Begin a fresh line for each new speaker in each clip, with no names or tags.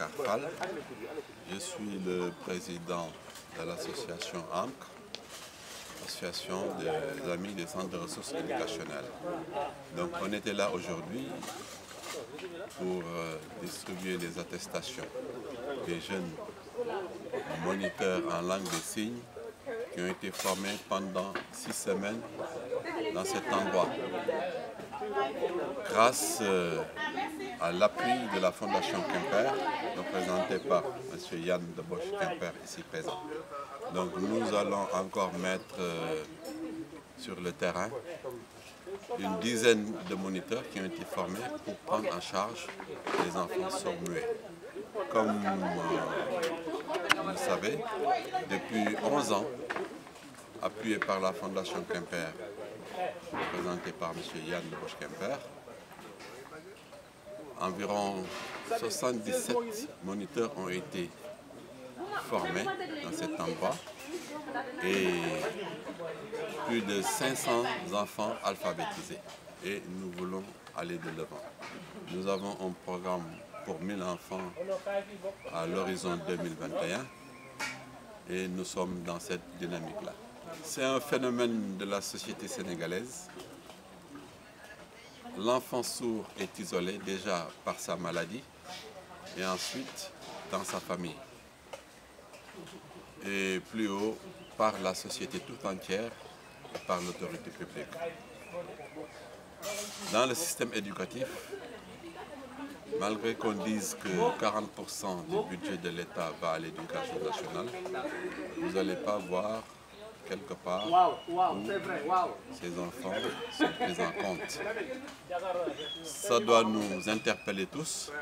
Boubacar Fall. Je suis le président de l'association AMC, Association des Amis des Centres de Ressources Éducationnelles. Donc on était là aujourd'hui pour distribuer des attestations des jeunes moniteurs en langue des signes qui ont été formés pendant 6 semaines dans cet endroit. Grâce à l'appui de la Fondation Quimper, représentée par M. Yann de Bosch Quimper, ici présent. Donc nous allons encore mettre sur le terrain une dizaine de moniteurs qui ont été formés pour prendre en charge les enfants sourds-muets. Comme vous le savez, depuis 11 ans, appuyé par la Fondation Quimper, représentée par M. Yann de Bosch Quimper, environ 77 moniteurs ont été formés dans cet endroit et plus de 500 enfants alphabétisés. Et nous voulons aller de l'avant. Nous avons un programme pour 1000 enfants à l'horizon 2021 et nous sommes dans cette dynamique-là. C'est un phénomène de la société sénégalaise. L'enfant sourd est isolé déjà par sa maladie et ensuite dans sa famille. Et plus haut, par la société tout entière et par l'autorité publique. Dans le système éducatif, malgré qu'on dise que 40% du budget de l'État va à l'éducation nationale, vous n'allez pas voir quelque part où ces enfants sont pris en compte. Ça doit nous interpeller tous,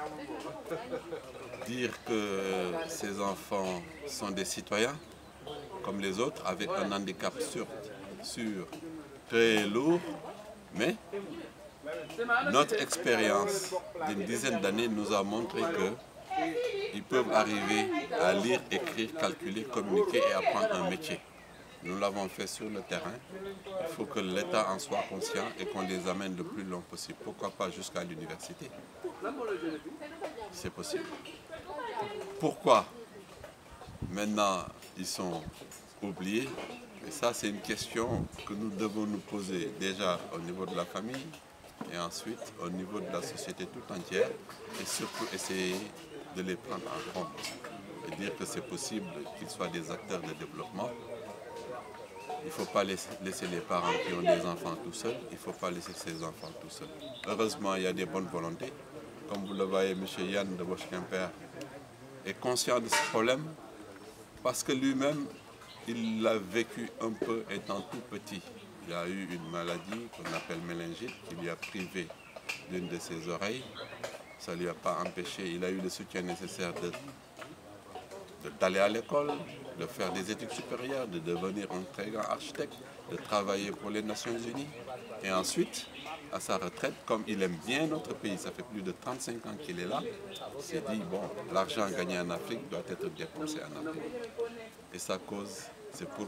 dire que ces enfants sont des citoyens comme les autres, avec un handicap sûr, très lourd, mais notre expérience d'une dizaine d'années nous a montré qu'ils peuvent arriver à lire, écrire, calculer, communiquer et apprendre un métier. Nous l'avons fait sur le terrain. Il faut que l'État en soit conscient et qu'on les amène le plus long possible. Pourquoi pas jusqu'à l'université? C'est possible. Pourquoi maintenant ils sont oubliés? Et ça, c'est une question que nous devons nous poser déjà au niveau de la famille et ensuite au niveau de la société tout entière et surtout essayer de les prendre en compte et dire que c'est possible qu'ils soient des acteurs de développement. Il ne faut pas laisser les parents qui ont des enfants tout seuls, il ne faut pas laisser ces enfants tout seuls. Heureusement, il y a des bonnes volontés. Comme vous le voyez, M. Yann de Bosch Quimper est conscient de ce problème parce que lui-même, il l'a vécu un peu étant tout petit. Il a eu une maladie qu'on appelle méningite qui lui a privé d'une de ses oreilles. Ça ne lui a pas empêché, il a eu le soutien nécessaire d'aller à l'école, de faire des études supérieures, de devenir un très grand architecte, de travailler pour les Nations Unies. Et ensuite, à sa retraite, comme il aime bien notre pays, ça fait plus de 35 ans qu'il est là, il s'est dit, bon, l'argent gagné en Afrique doit être dépensé en Afrique. Et sa cause, c'est pour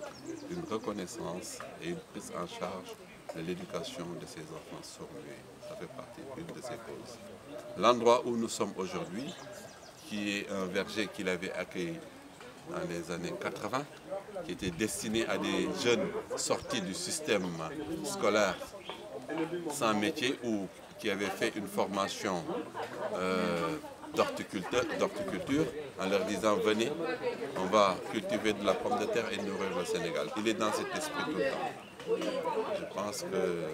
une reconnaissance et une prise en charge de l'éducation de ces enfants sourds-muets. Ça fait partie d'une de ses causes. L'endroit où nous sommes aujourd'hui, qui est un verger qu'il avait accueilli dans les années 80, qui était destiné à des jeunes sortis du système scolaire sans métier ou qui avaient fait une formation d'horticulture en leur disant venez, on va cultiver de la pomme de terre et nourrir le Sénégal. Il est dans cet esprit tout le temps. Je pense que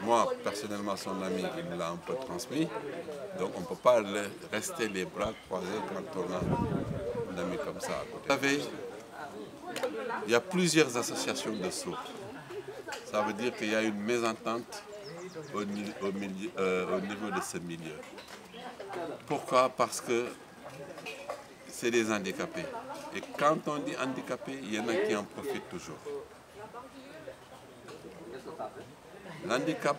moi, personnellement, son ami, il me l'a un peu transmis. Donc on ne peut pas rester les bras croisés quand on a un ami comme ça à côté. Vous savez, il y a plusieurs associations de sourds. Ça veut dire qu'il y a une mésentente au niveau de ce milieu. Pourquoi? Parce que c'est des handicapés. Et quand on dit handicapés, il y en a qui en profitent toujours. L'handicap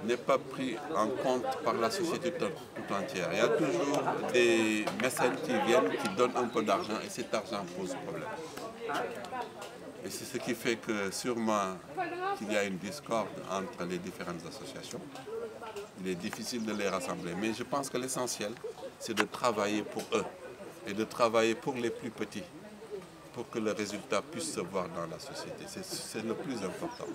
n'est pas pris en compte par la société tout entière. Il y a toujours des mécènes qui viennent, qui donnent un peu d'argent et cet argent pose problème. Et c'est ce qui fait que sûrement qu'il y a une discorde entre les différentes associations. il est difficile de les rassembler. Mais je pense que l'essentiel, c'est de travailler pour eux et de travailler pour les plus petits, pour que le résultat puisse se voir dans la société. C'est le plus important.